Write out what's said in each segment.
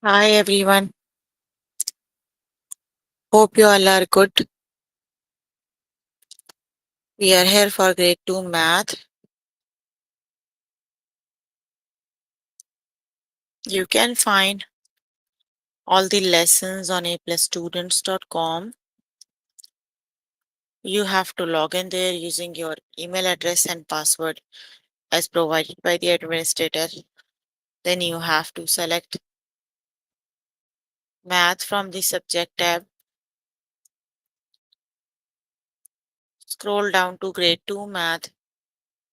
Hi everyone. Hope you all are good. We are here for grade 2 math. You can find all the lessons on aplusstudents.com. You have to log in there using your email address and password as provided by the administrator. Then you have to select math from the subject tab. Scroll down to grade 2 math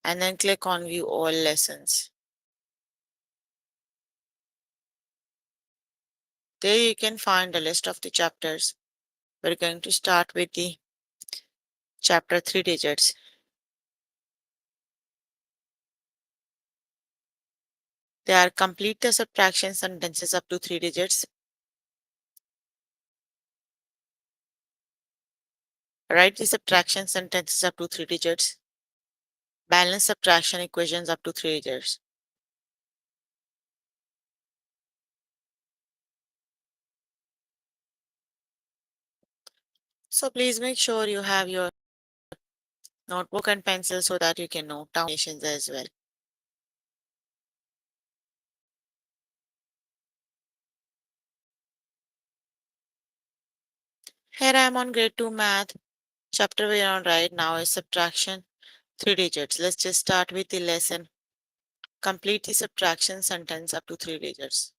and then click on view all lessons. There you can find a list of the chapters. We're going to start with the chapter 3 digits. They are complete the subtraction sentences up to 3 digits. Write the subtraction sentences up to 3 digits. Balance subtraction equations up to 3 digits. So please make sure you have your notebook and pencil so that you can note down nations as well. Here I am on grade 2 math. Chapter we are on right now is subtraction 3 digits. Let's just start with the lesson. Complete the subtraction sentence up to 3 digits.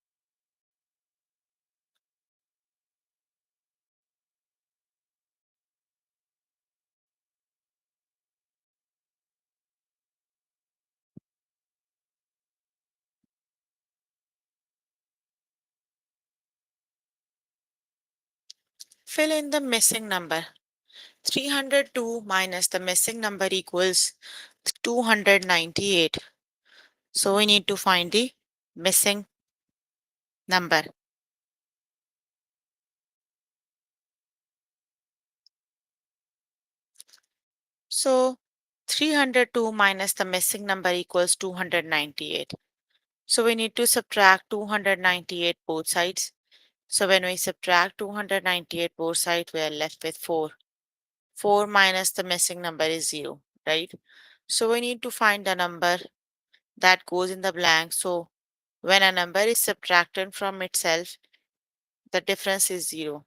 Fill in the missing number. 302 minus the missing number equals 298. So we need to find the missing number. So 302 minus the missing number equals 298. So we need to subtract 298 both sides. So when we subtract 298 both sides, we are left with 4. 4 minus the missing number is 0, right? So we need to find the number that goes in the blank. So when a number is subtracted from itself, the difference is 0.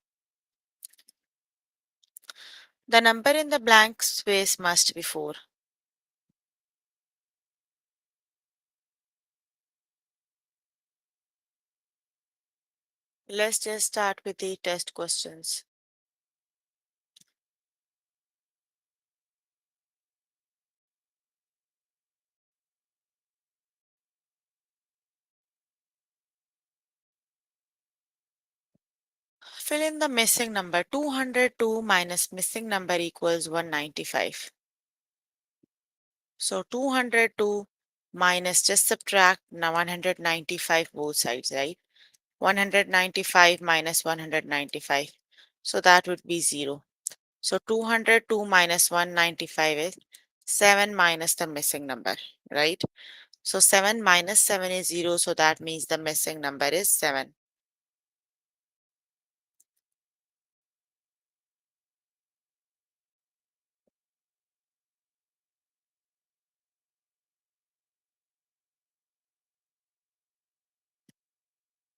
The number in the blank space must be 4. Let's just start with the test questions. Fill in the missing number. 202 minus missing number equals 195. So 202 minus, just subtract now 195 both sides, right? 195 minus 195. So that would be 0. So 202 minus 195 is 7 minus the missing number, right? So 7 minus 7 is 0. So that means the missing number is 7.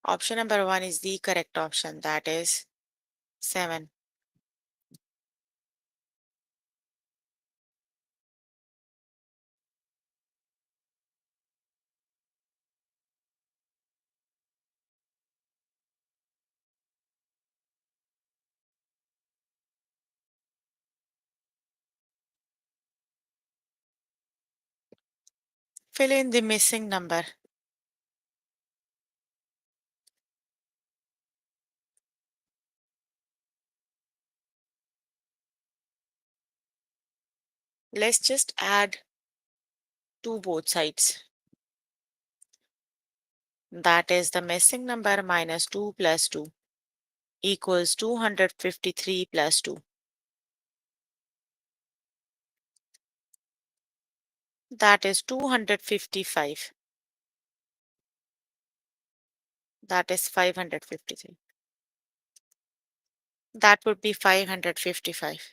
Option number 1 is the correct option. That is 7. Fill in the missing number. Let's just add 2 both sides. That is the missing number minus 2 plus 2 equals 253 plus 2. That is 255. That is 553. That would be 555.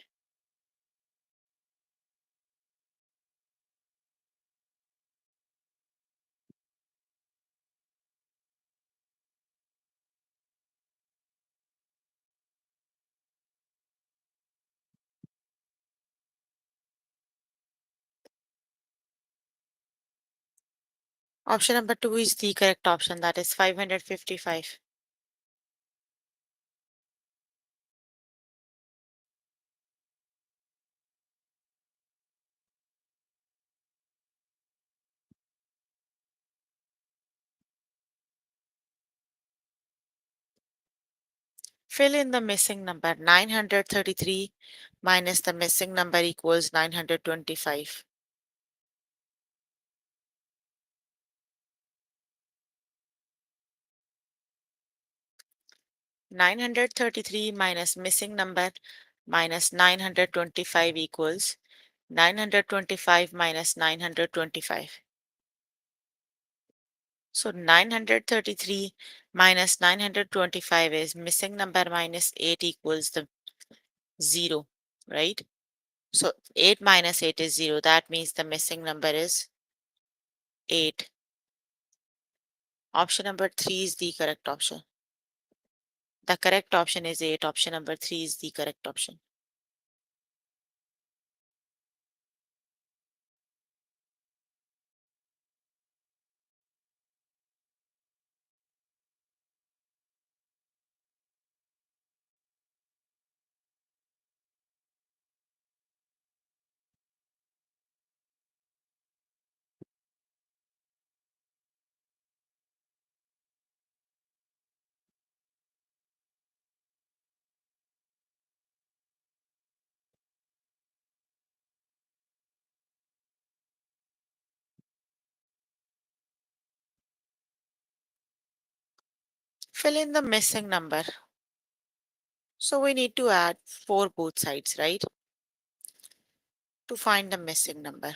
Option number 2 is the correct option. That is 555. Fill in the missing number. 933 minus the missing number equals 925. 933 minus missing number minus 925 equals 925 minus 925. So 933 minus 925 is missing number minus 8 equals the 0, right? So 8 minus 8 is 0. That means the missing number is 8. Option number 3 is the correct option. The correct option is 8. Option number 3 is the correct option. Fill in the missing number. So we need to add 4 both sides, right? To find the missing number.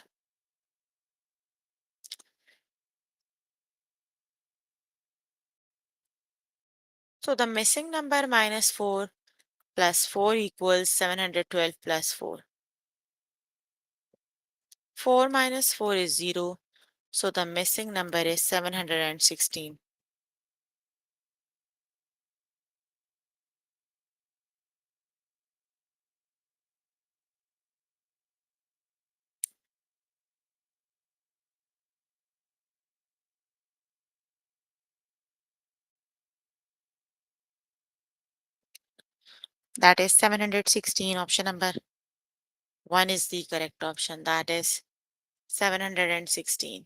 So the missing number minus 4 plus 4 equals 712 plus 4. 4 minus 4 is 0. So the missing number is 716. That is 716. Option number 1 is the correct option. That is 716.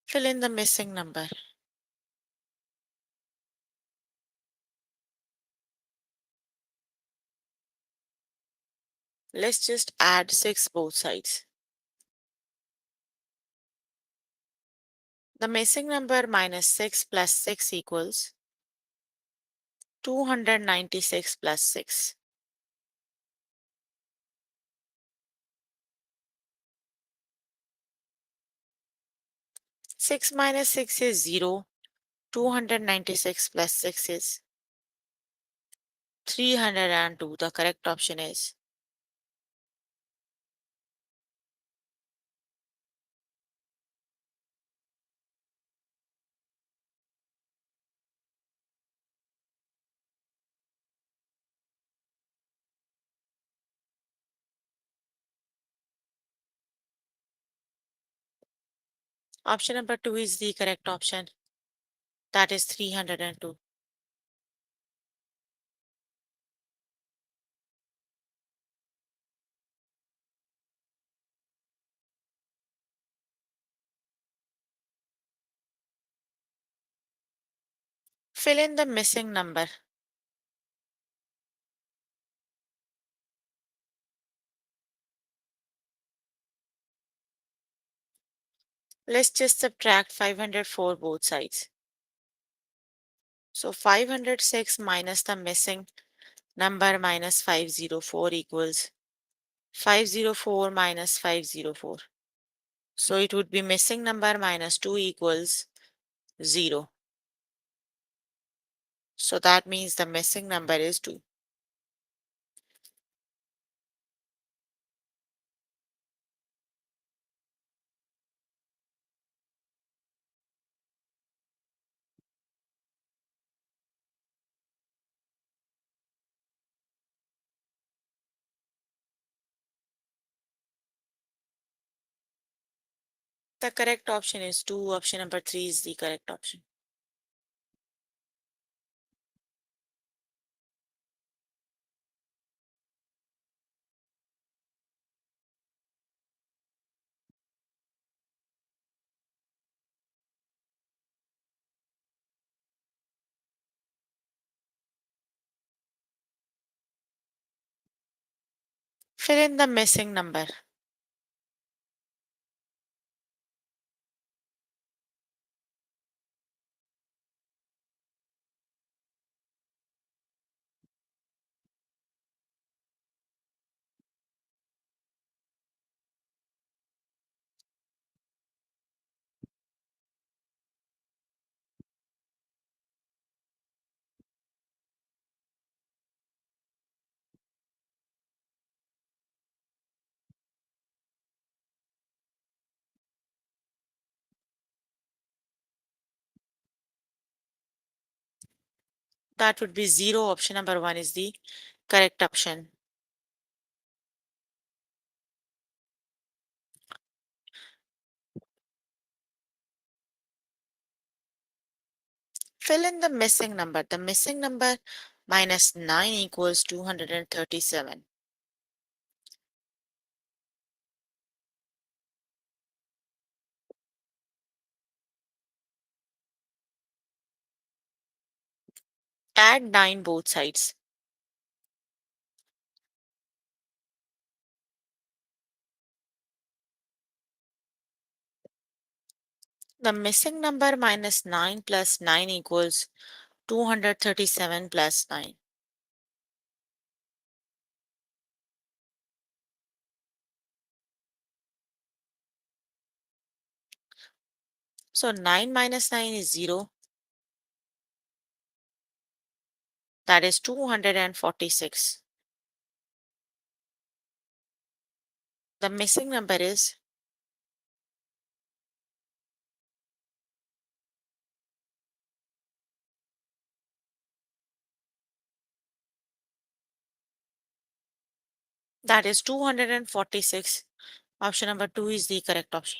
Fill in the missing number. Let's just add 6 both sides. The missing number minus 6 plus 6 equals 296 plus 6. 6 minus 6 is 0. 296 plus 6 is 302. The correct option is option number 2 is the correct option. That is 302. Fill in the missing number. Let's just subtract 504 both sides. So 506 minus the missing number minus 504 equals 504 minus 504. So it would be missing number minus 2 equals 0. So that means the missing number is 2. The correct option is 2. Option number 3 is the correct option. Fill in the missing number. That would be 0. Option number 1 is the correct option. Fill in the missing number. The missing number minus 9 equals 237. Add 9 both sides. The missing number minus 9 plus 9 equals 237 plus 9. So 9 minus 9 is 0. That is 246. The missing number is that is 246. Option number 2 is the correct option.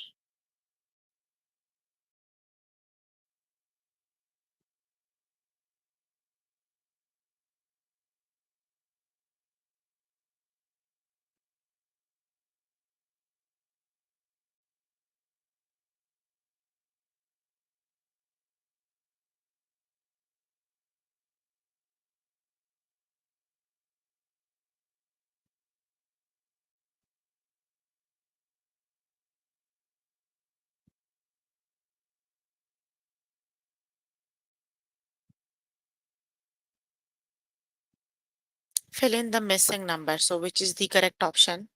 Fill in the missing number. So which is the correct option?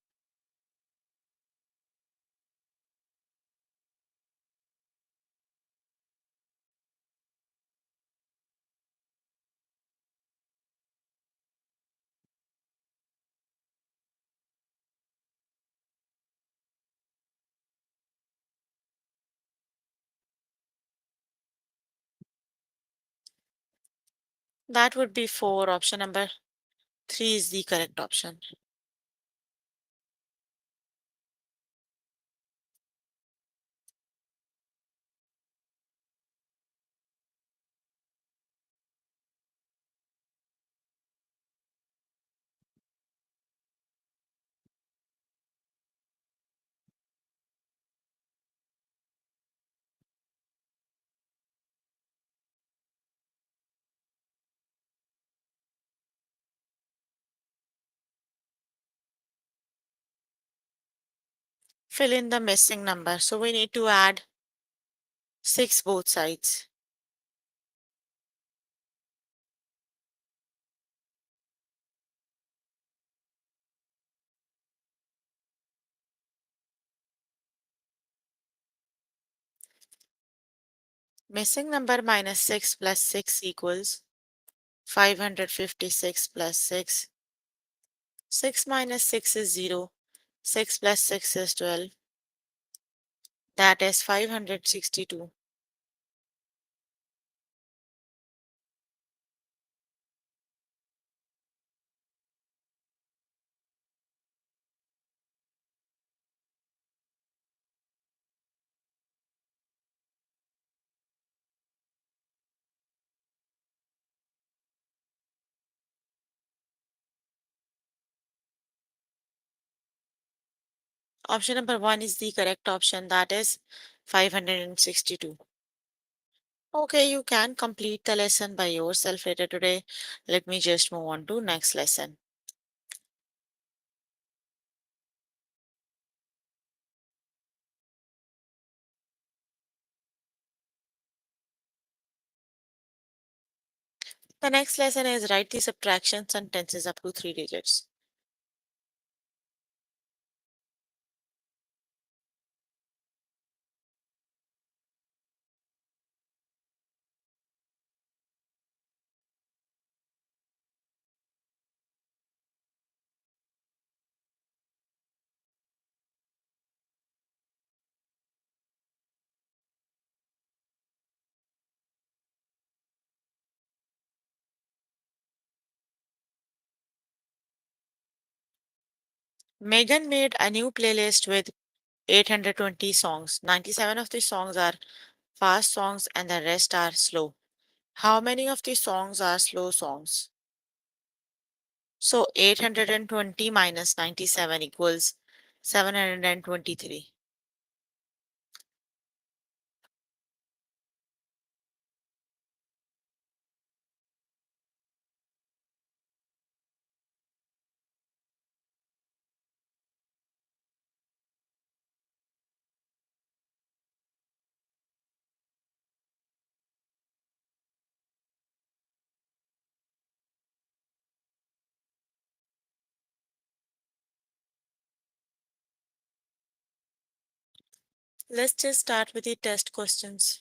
That would be 4. Option number 3 is the correct option. fill in the missing number. So we need to add 6 both sides. Missing number minus 6 plus 6 equals 556 plus 6. 6 minus 6 is 0. 6 plus 6 is 12. That is 562. Option number 1 is the correct option. That is 562. Okay, you can complete the lesson by yourself later today. Let me just move on to next lesson. The next lesson is write the subtraction sentences up to 3 digits. Megan made a new playlist with 820 songs. 97 of the songs are fast songs and the rest are slow. How many of the songs are slow songs? So 820 minus 97 equals 723. 'Let's just start with the test questions.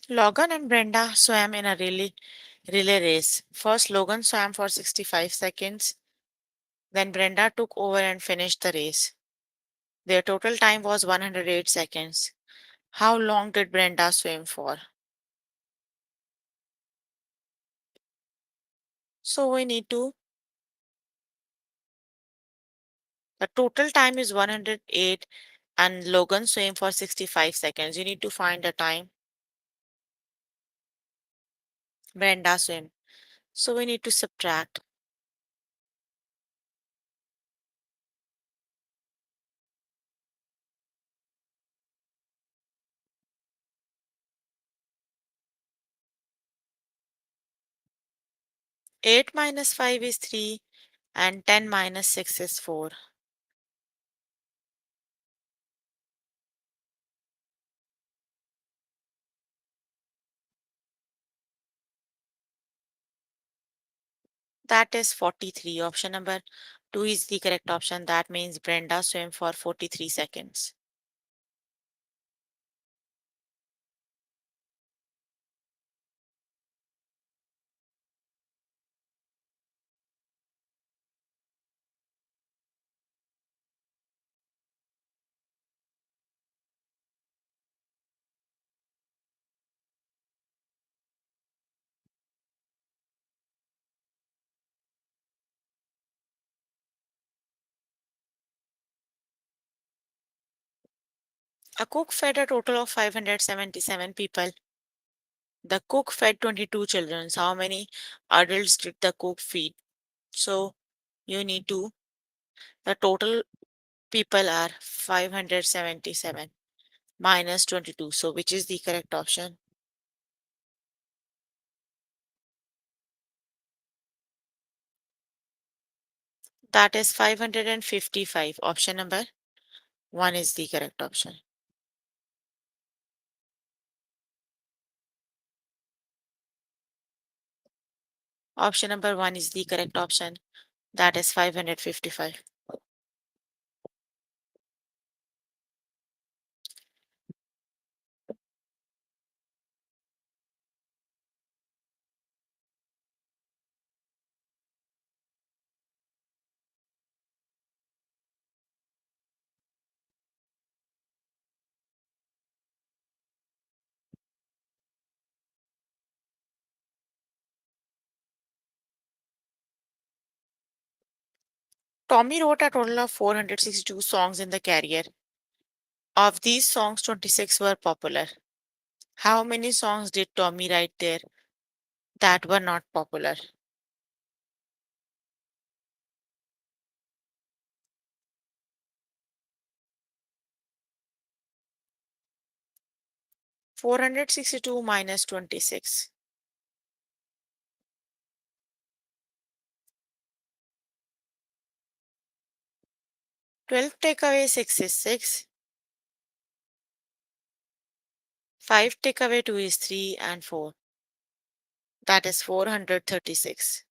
Logan and Brenda swam in a relay race. First, Logan swam for 65 seconds. Then Brenda took over and finished the race. Their total time was 108 seconds. How long did Brenda swim for? So we need to, the total time is 108 and Logan swam for 65 seconds. You need to find the time Brenda swim. So we need to subtract. 8 minus 5 is 3 and 10 minus 6 is 4. That is 43. Option number 2 is the correct option. That means Brenda swam for 43 seconds. A cook fed a total of 577 people. The cook fed 22 children. So how many adults did the cook feed? So you need to, the total people are 577 minus 22. So which is the correct option? That is 555. Option number 1 is the correct option. Option number 1 is the correct option. That is 555. Tommy wrote a total of 462 songs in the career. Of these songs, 26 were popular. How many songs did Tommy write there that were not popular? 462 minus 26. 12 take away 6 is 6. 5 take away 2 is 3 and 4. That is 436.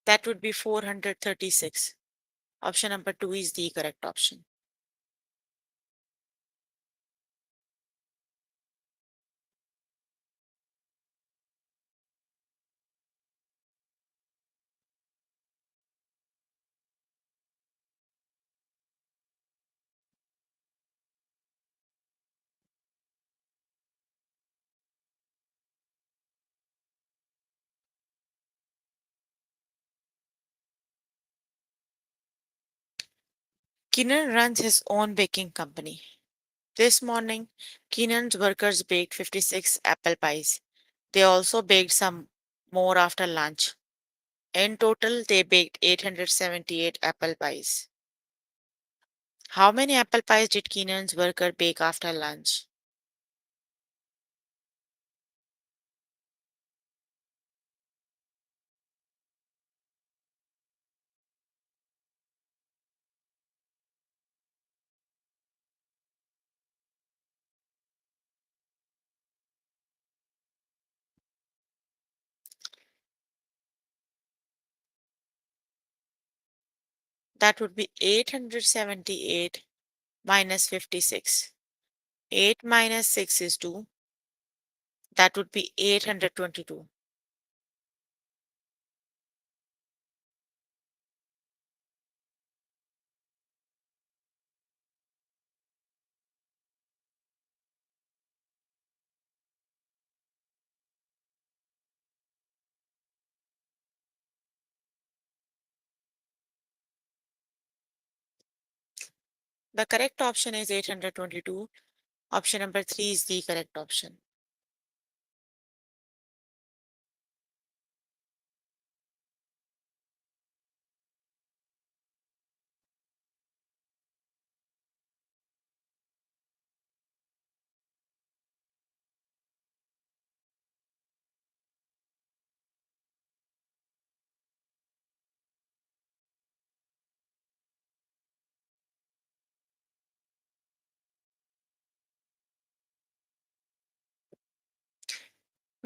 That would be 436. Option number 2 is the correct option. Keenan runs his own baking company. This morning, Keenan's workers baked 56 apple pies. They also baked some more after lunch. In total, they baked 878 apple pies. How many apple pies did Keenan's worker bake after lunch? That would be 878 minus 56. 8 minus 6 is 2. That would be 822. The correct option is 822. Option number 3 is the correct option.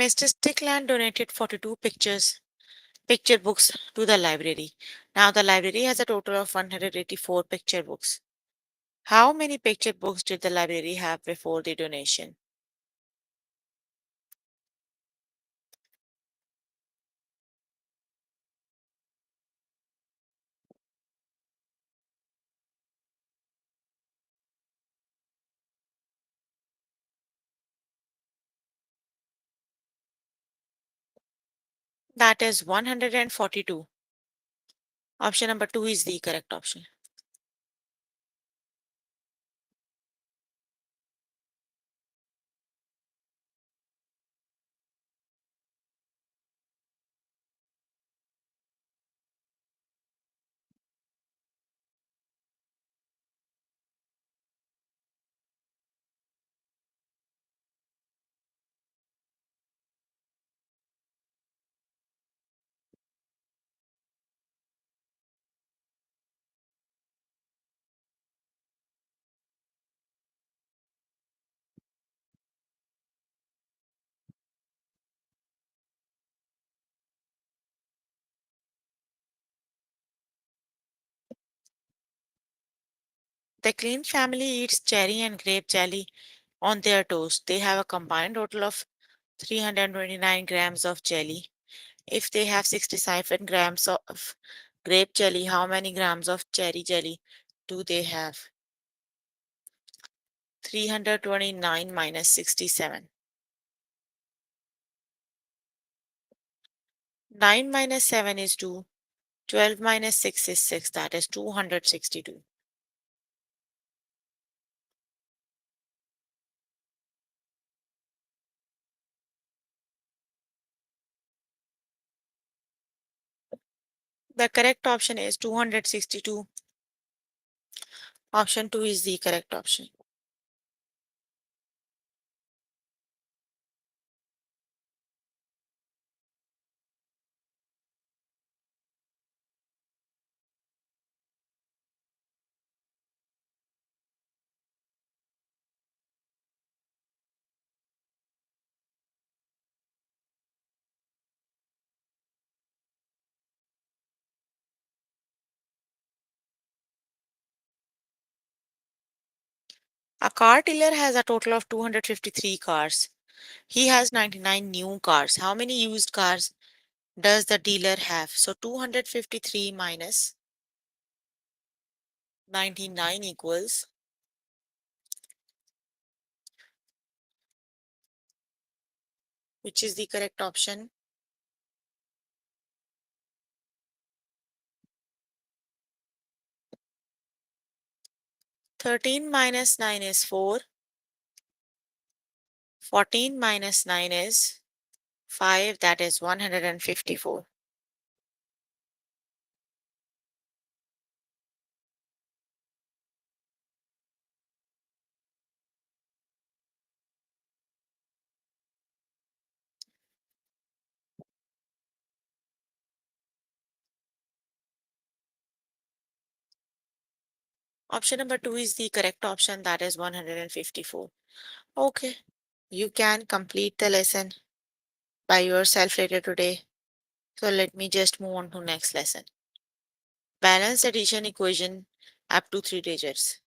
Mr. Stickland donated 42 picture books to the library. Now the library has a total of 184 picture books. How many picture books did the library have before the donation? That is 142. Option number 2 is the correct option. The Clean family eats cherry and grape jelly on their toast. They have a combined total of 329 grams of jelly. If they have 67 grams of grape jelly, how many grams of cherry jelly do they have? 329 minus 67. 9 minus 7 is 2. 12 minus 6 is 6. That is 262. The correct option is 262. Option 2 is the correct option. A car dealer has a total of 253 cars. He has 99 new cars. How many used cars does the dealer have? So 253 minus 99 equals, which is the correct option? 13 minus 9 is 4. 14 minus 9 is 5. That is 154. Option number 2 is the correct option. That is 154. Okay. You can complete the lesson by yourself later today. So let me just move on to next lesson. Balanced addition equation up to 3 digits.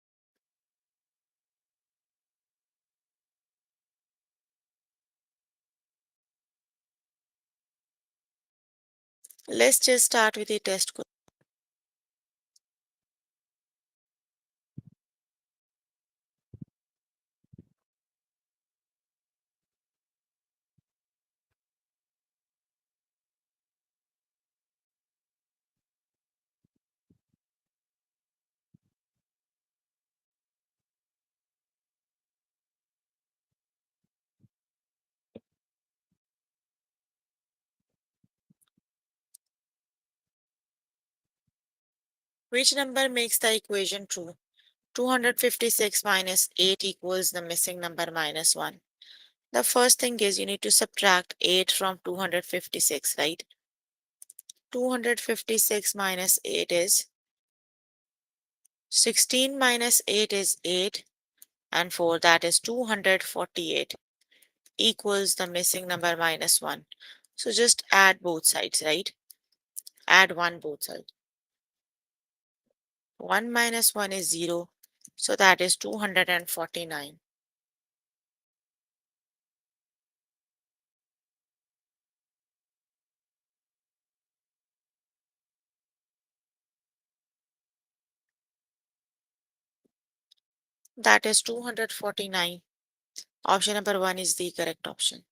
Let's just start with the test question. Which number makes the equation true? 256 minus 8 equals the missing number minus 1. The first thing is you need to subtract 8 from 256, right? 256 minus 8 is 16 minus 8 is 8 and 4, that is 248 equals the missing number minus 1. So just add both sides, right? Add 1 both sides. 1 minus 1 is 0, so that is 249. That is 249. Option number 1 is the correct option.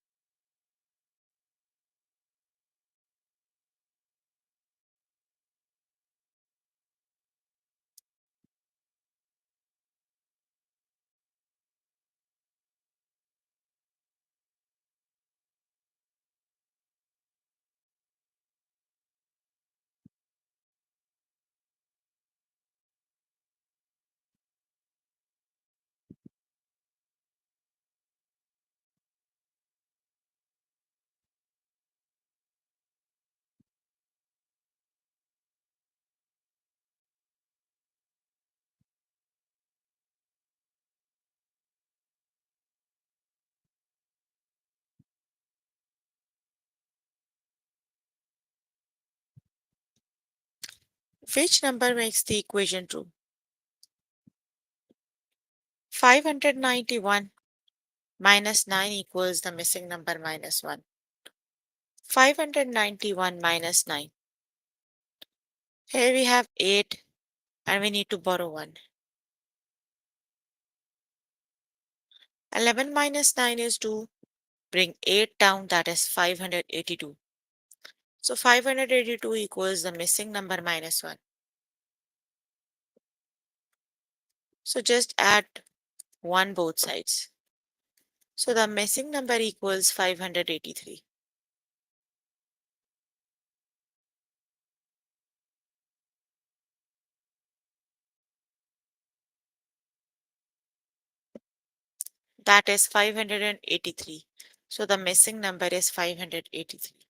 Which number makes the equation true? 591 minus 9 equals the missing number minus 1. 591 minus 9. Here we have 8 and we need to borrow 1. 11 minus 9 is 2. Bring 8 down, that is 582. So 582 equals the missing number minus 1. So just add 1 both sides. So the missing number equals 583. That is 583. So the missing number is 583.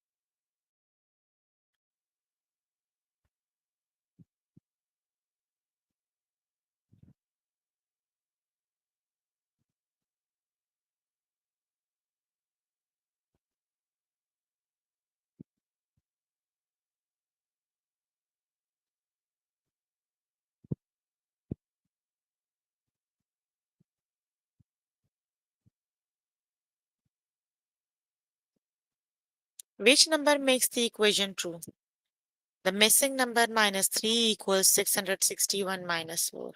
Which number makes the equation true? The missing number minus 3 equals 661 minus 4.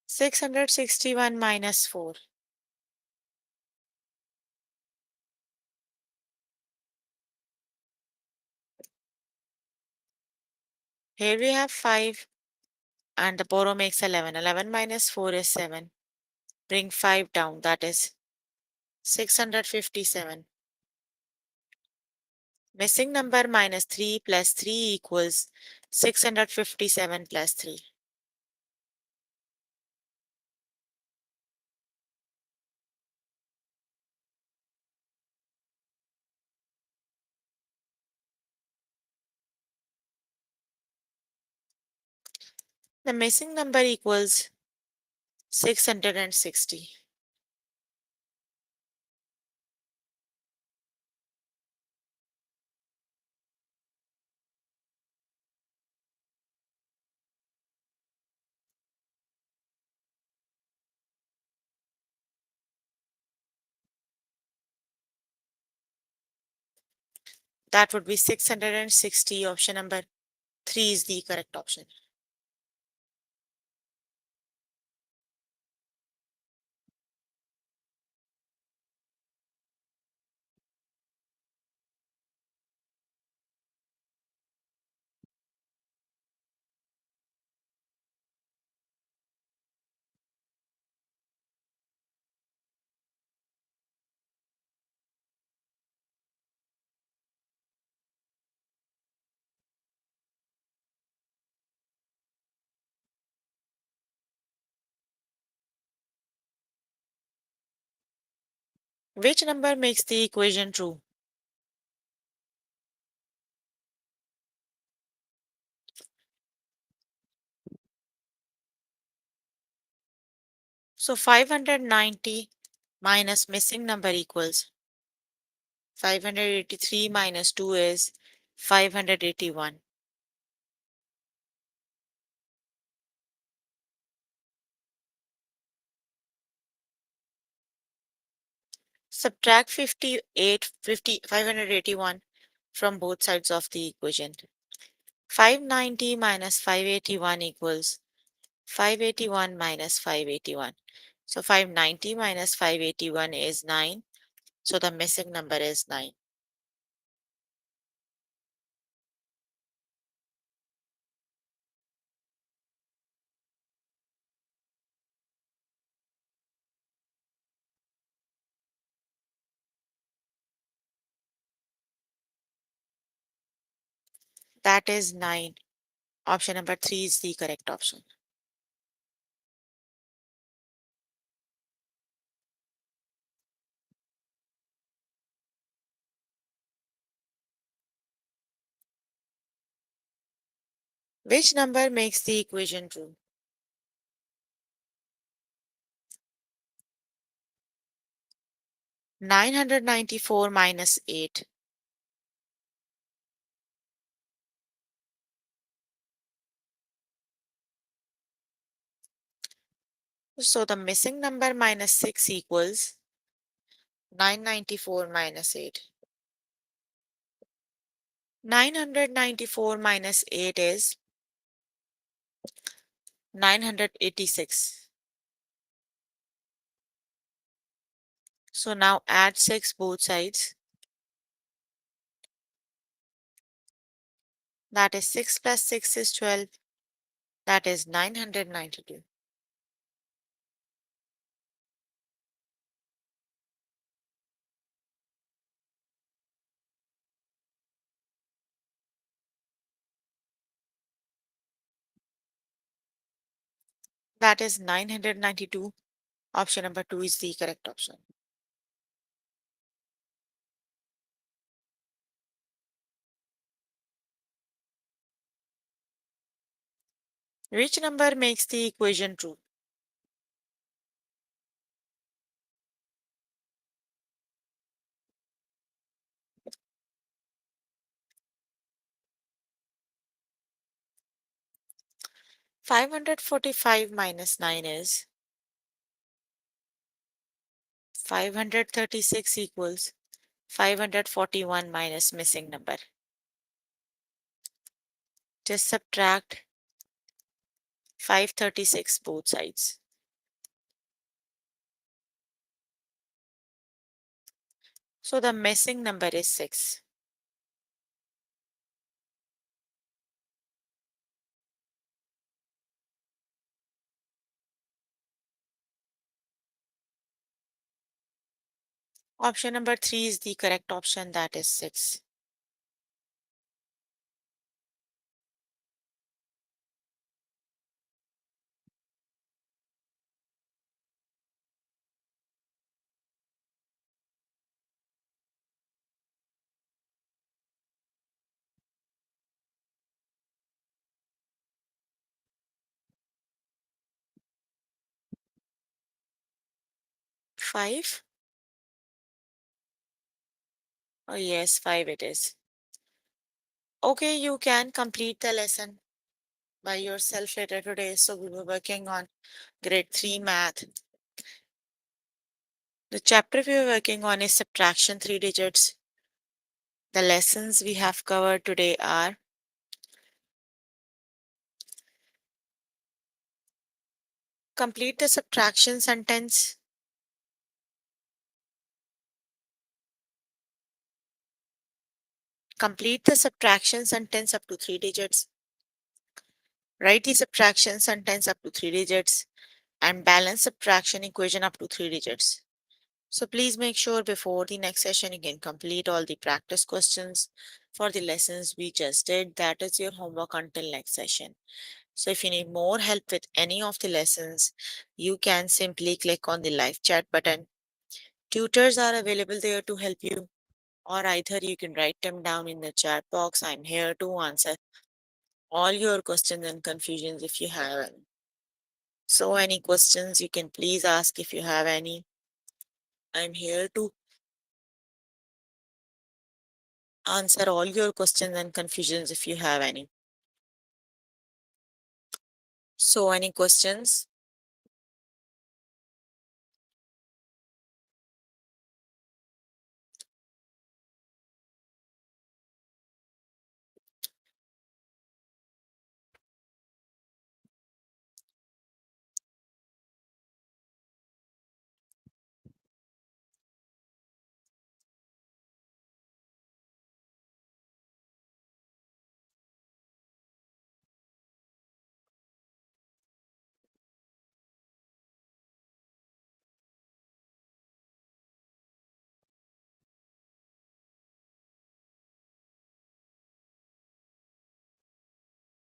661 minus 4. Here we have 5 and the borrow makes 11. 11 minus 4 is 7. Bring 5 down, that is 657. Missing number minus 3 plus 3 equals 657 plus 3. The missing number equals 660. That would be 660. Option number 3 is the correct option. Which number makes the equation true? So 590 minus missing number equals 583 minus 2 is 581. Subtract 581 from both sides of the equation. 590 minus 581 equals 581 minus 581. So 590 minus 581 is 9. So the missing number is 9. That is 9. Option number 3 is the correct option. Which number makes the equation true? 994 minus 8. So the missing number minus 6 equals 994 minus 8. 994 minus 8 is 986. So now add 6 both sides. That is 6 plus 6 is 12. That is 992. That is 992. Option number 2 is the correct option. Which number makes the equation true? 545 minus 9 is 536 equals 541 minus missing number. Just subtract 536 both sides. So the missing number is 6. Option number 3 is the correct option, that is 6. Five? Oh yes, 5 it is. Okay, you can complete the lesson by yourself later today. So we were working on grade 3 math. The chapter we were working on is subtraction 3 digits. The lessons we have covered today are complete the subtraction sentence, complete the subtraction sentence up to 3 digits, write the subtraction sentence up to 3 digits, and balance subtraction equation up to 3 digits. So please make sure before the next session you can complete all the practice questions for the lessons we just did. That is your homework until next session. So if you need more help with any of the lessons, you can simply click on the live chat button. Tutors are available there to help you, or either you can write them down in the chat box. I'm here to answer all your questions and confusions if you have any. So any questions you can please ask if you have any. I'm here to answer all your questions and confusions if you have any. So any questions?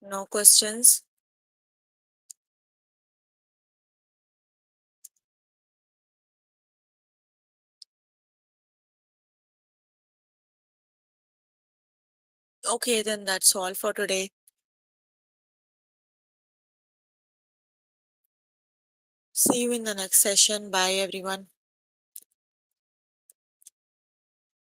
No questions? Okay, then that's all for today. See you in the next session. Bye everyone.